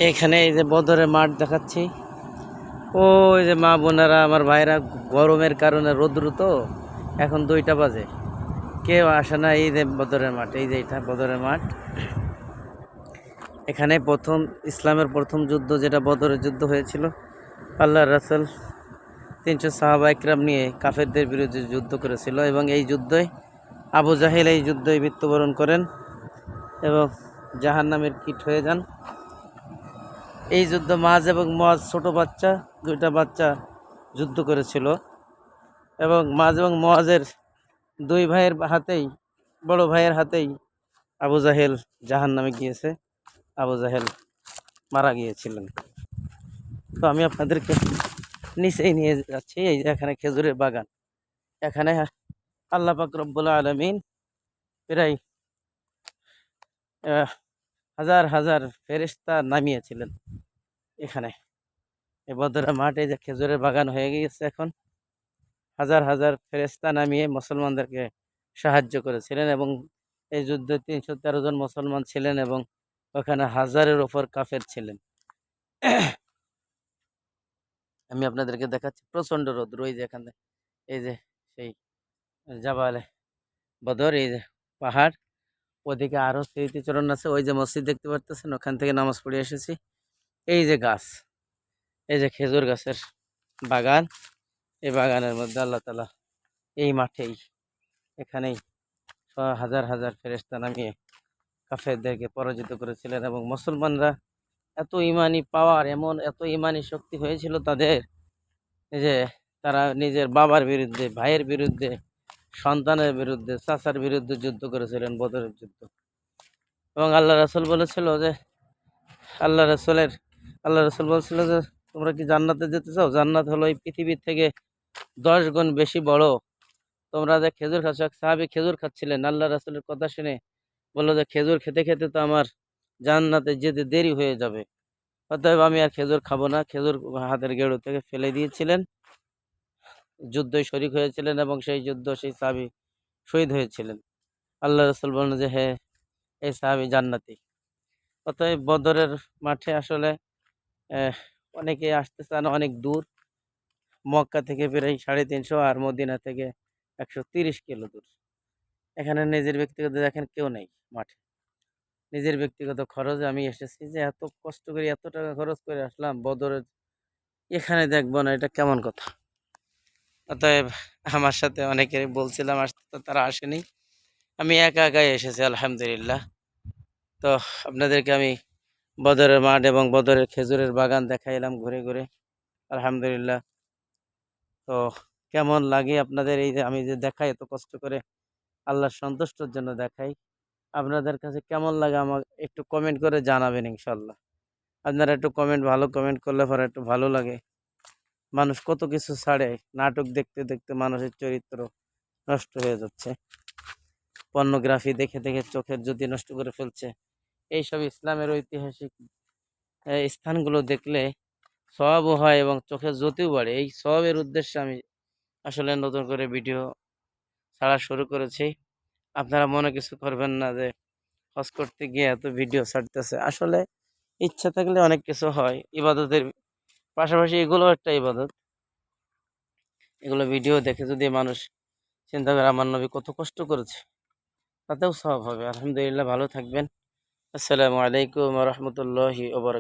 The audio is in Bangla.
এখানে এই যে বদরের মাঠ দেখাচ্ছি। ওই যে মা বোনেরা আমার ভাইরা গরমের কারণে রৌদ্র তো এখন 2টা বাজে, কেউ আসে না। এই যে বদরের মাঠ, এই যে এটা বদরের মাঠ। এখানে ইসলামের প্রথম যুদ্ধ যেটা বদরের যুদ্ধ হয়েছিল, আল্লাহর রাসূল 300 সাহাবা ইকরাম নিয়ে কাফেরদের বিরুদ্ধে যুদ্ধ করেছিল এবং এই যুদ্ধে আবু জাহেল এই যুদ্ধে মৃত্যুবরণ করেন এবং জাহান্নামের কীট হয়ে যান। এই যুদ্ধ মাজ এবং মুআজ ছোট বাচ্চা, 2টা বাচ্চা যুদ্ধ করেছিল এবং মাজ এবং মুআজের 2 ভাইয়ের হাতেই, বড় ভাইয়ের হাতেই আবু জাহেল জাহান্নামে গিয়েছে। আবু জাহেল মারা গিয়েছিলেন। তো আমি আপনাদেরকে নিচেই নিয়ে যাচ্ছি। এই যে এখানে খেজুরের বাগান। এখানে আল্লাহ পাক রব্বুল আলামিন প্রায় হাজার হাজার ফেরেশতা নামিয়েছিলেন এখানে। এই বদরের মাঠে যে খেজুরের বাগান হয়ে গিয়েছে, এখন হাজার হাজার ফেরেশতা নামিয়ে মুসলমানদেরকে সাহায্য করেছিলেন এবং এই যুদ্ধে 313 জন মুসলমান ছিলেন এবং ওখানে হাজারের ওপর কাফের ছিলেন। আমি আপনাদেরকে দেখাচ্ছি প্রচন্ড রৌদ্র। ওই যে এখানে এই যে সেই জাবালে বদর, এই যে পাহাড়, ওদিকে আরো স্মৃতিচরণ আছে। ওই যে মসজিদ দেখতে পারতেছেন, ওখান থেকে নামাজ পড়ে এসেছি। এই যে গাছ, এই যে খেজুর গাছের বাগান, এই বাগানের মধ্যে আল্লাহ তাআলা এই মাঠেই, এখানেই হাজার হাজার ফেরেশতা নামিয়ে কাফেরদেরকে পরাজিত করেছিলেন এবং মুসলমানরা এত ইমানি পাওয়ার, এত ইমানি শক্তি হয়েছিল তাদের যে তারা নিজের বাবার বিরুদ্ধে, ভাইয়ের বিরুদ্ধে, সন্তানের বিরুদ্ধে, চাচার বিরুদ্ধে যুদ্ধ করেছিলেন, বদরের যুদ্ধ। এবং আল্লাহ রাসূল বলেছিল যে আল্লাহ রাসূল বলছিল যে তোমরা কি জান্নাতে যেতে চাও? জান্নাত হলো এই পৃথিবীর থেকে 10 গুণ বেশি বড়। তোমরা যে খেজুর খাচ্ছ, এক সাহাবী খেজুর খাচ্ছিলেন, আল্লাহ রাসূলের কথা শুনে বললো যে খেজুর খেতে খেতে তো আমার জান্নাতে যেতে দেরি হয়ে যাবে, অতএব আমি আর খেজুর খাবো না। খেজুর হাতের গেড়ু থেকে ফেলে দিয়েছিলেন, যুদ্ধে শরীক হয়েছিলেন এবং সেই যুদ্ধ সেই সাহাবী শহীদ হয়েছিলেন। আল্লাহ রাসূল বললেন যে হ্যাঁ, এই সাহাবী জান্নাতি। অতএব বদরের মাঠে আসলে অনেকে আসতে চান অনেক দূর। মক্কা থেকে প্রায় 350 আর মদিনা থেকে 130 কিলো দূর। এখানে নিজের ব্যক্তিগত দেখেন কেউ নেই মাঠে। নিজের ব্যক্তিগত খরচে আমি এসেছি, যে এত কষ্ট করে এত টাকা খরচ করে আসলাম বদরের, এখানে দেখবো না, এটা কেমন কথা? অতএব আমার সাথে অনেকেরই বলছিলাম আসতে, তো তারা আসেনি। আমি একা একাই এসেছি আলহামদুলিল্লাহ। তো আপনাদেরকে আমি বদরের মাঠ এবং বদরের খেজুরের বাগান দেখাইলাম ঘুরে ঘুরে, আলহামদুলিল্লাহ। তো কেমন লাগে আপনাদের এই যে আমি যে দেখাই এত কষ্ট করে, আল্লাহর সন্তুষ্টর জন্য দেখাই, আপনাদের কাছে কেমন লাগে আমাকে একটু কমেন্ট করে জানাবেন ইনশাল্লাহ। আপনারা একটু ভালো কমেন্ট করলে পরে একটু ভালো লাগে। মানুষ কত কিছু ছাড়ে, নাটক দেখতে দেখতে মানুষের চরিত্র নষ্ট হয়ে যাচ্ছে, পর্নোগ্রাফি দেখে দেখে চোখের জ্যোতি নষ্ট করে ফেলছে। এইসব ইসলামের ঐতিহাসিক স্থানগুলো দেখলে সওয়াবও হয় এবং চোখের জ্যোতিও বাড়ে। এই সওয়াবের উদ্দেশ্যে আমি আসলে নতুন করে ভিডিও ছাড়া শুরু করেছি। আপনারা মনে কিছু করবেন না যে হজ করতে গিয়ে এত ভিডিও ছাড়তেছে। আসলে ইচ্ছা থাকলে অনেক কিছু হয়। ইবাদতের পাশাপাশি এগুলো একটা ইবাদত। এগুলো ভিডিও দেখে যদি মানুষ চিন্তা করে আমার নবী কত কষ্ট করেছে, তাতেও সওয়াব হবে। আলহামদুলিল্লাহ, ভালো থাকবেন। আসসালামু আলাইকুম ওয়া রাহমাতুল্লাহি ওয়া বারাকাতুহু।